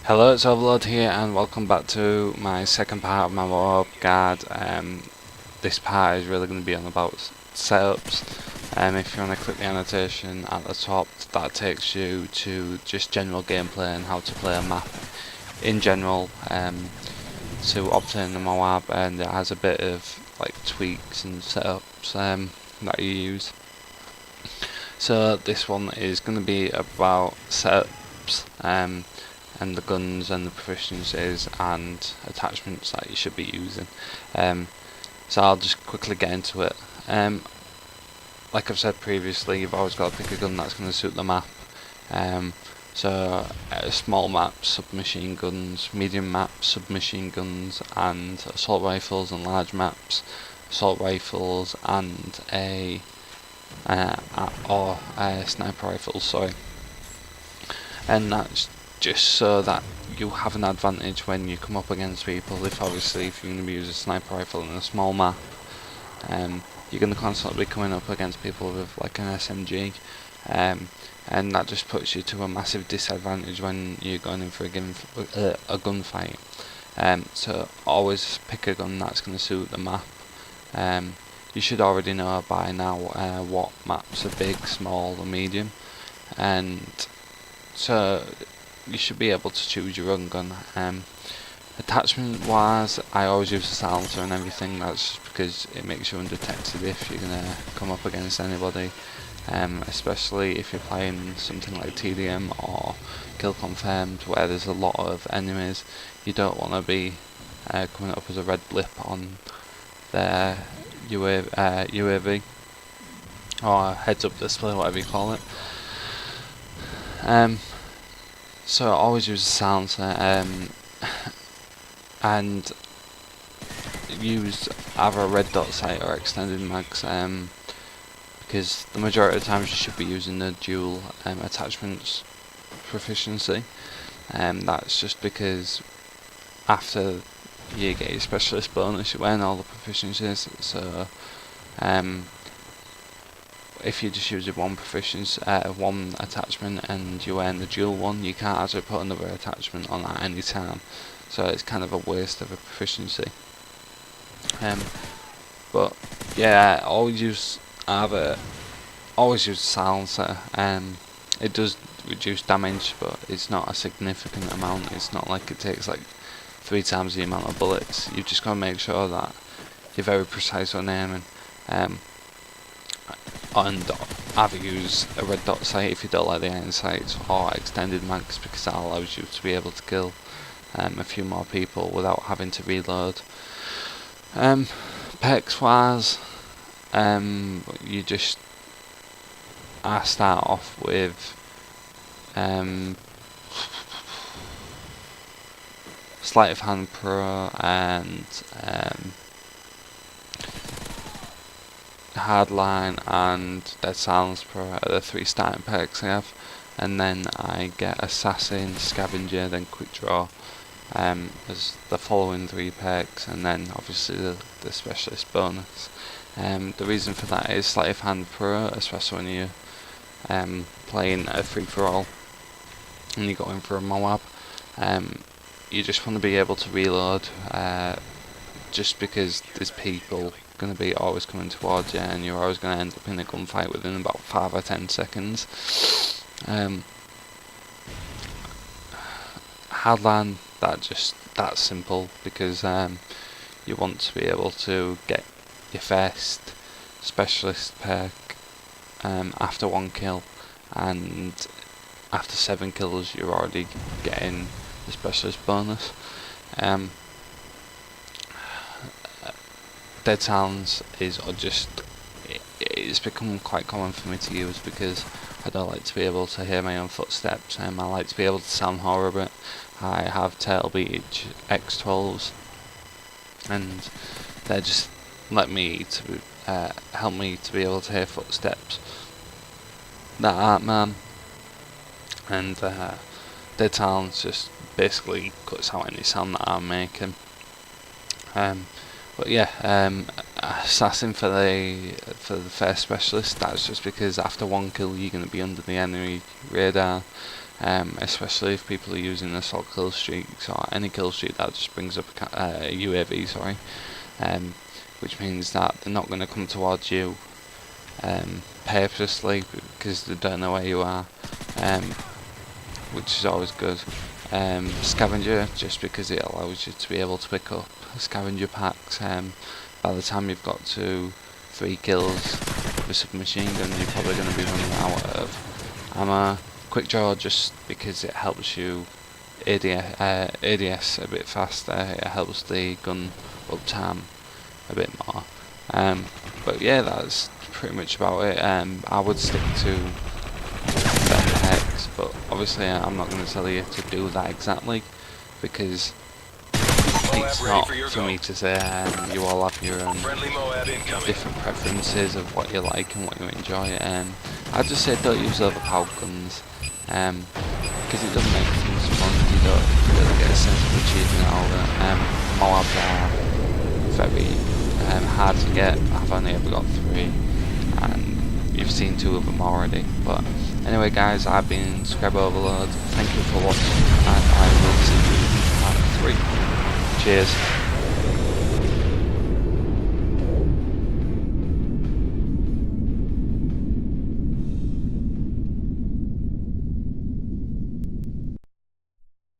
Hello, it's Overlord here, and welcome back to my second part of my MOAB guide. This part is really going to be on about setups. If you want to click the annotation at the top, that takes you to just general gameplay and how to play a map in general to obtain the MOAB, and it has a bit of like tweaks and setups that you use. So this one is going to be about setups. And the guns and the proficiencies and attachments that you should be using. So I'll just quickly get into it. Like I've said previously, you've always got to pick a gun that's going to suit the map. So small maps, submachine guns, medium maps, submachine guns, and assault rifles, and large maps, assault rifles, and sniper rifles. Sorry, and that's just so that you have an advantage when you come up against people. If you're going to be using a sniper rifle in a small map, you're going to constantly be coming up against people with like an SMG, and that just puts you to a massive disadvantage when you're going in for a gunfight. So always pick a gun that's going to suit the map. You should already know by now what maps are big, small, or medium, and so you should be able to choose your own gun. Attachment wise, I always use a silencer and everything. That's just because it makes you undetected if you're gonna come up against anybody, especially if you're playing something like TDM or Kill Confirmed where there's a lot of enemies. You don't want to be coming up as a red blip on their UAV or heads up display, whatever you call it. So I always use a silencer, and use either a red dot sight or extended mags, because the majority of the times you should be using the dual attachments proficiency. That's just because after you get your specialist bonus, you earn all the proficiencies. So if you just use one proficiency, one attachment, and you earn the dual one, you can't actually put another attachment on at any time. So it's kind of a waste of a proficiency. But yeah, always use silencer. It does reduce damage, but it's not a significant amount. It's not like it takes like 3 times the amount of bullets. You've just got to make sure that you're very precise on aiming. And either use a red dot sight if you don't like the iron sights, or extended mags, because that allows you to be able to kill a few more people without having to reload. Perks wise, you just start off with Sleight of Hand Pro and Hardline and Dead Silence Pro are the 3 starting perks I have, and then I get Assassin, Scavenger, then Quick Draw as the following 3 perks, and then obviously the specialist bonus. The reason for that is Sleight of Hand Pro, especially when you're playing a free-for-all and you're going for a MOAB. You just want to be able to reload, just because there's people going to be always coming towards you, and you're always going to end up in a gunfight within about 5 or 10 seconds. Hardline, that's simple, because you want to be able to get your first specialist perk after 1 kill, and after 7 kills you're already getting the specialist bonus. Dead Silence is it's become quite common for me to use, because I don't like to be able to hear my own footsteps. I like to be able to sound horrible. I have Tailbeat X12s, and they just help me to be able to hear footsteps that aren't man. And Dead Silence just basically cuts out any sound that I'm making. But yeah, Assassin for the first specialist. That's just because after 1 kill you're going to be under the enemy radar, especially if people are using assault kill streaks or any kill streak that just brings up a UAV, sorry, which means that they're not going to come towards you purposely because they don't know where you are, which is always good. Scavenger, just because it allows you to be able to pick up scavenger packs. By the time you've got to 3 kills with a submachine gun, you're probably going to be running out of ammo. Quick draw, just because it helps you ADS a bit faster, it helps the gun uptime a bit more. But yeah, that's pretty much about it. I would stick to better hex, but obviously I'm not going to tell you to do that exactly, because it's not for me to say. You all have your own different preferences of what you like and what you enjoy. I'd just say don't use overpowered guns, because it doesn't make things fun. You don't really get a sense of achievement out of it. MOABs are very hard to get. I've only ever got 3, and you've seen 2 of them already. But anyway guys, I've been Scrub Overload. Thank you for watching, and I will see you in part 3. Cheers.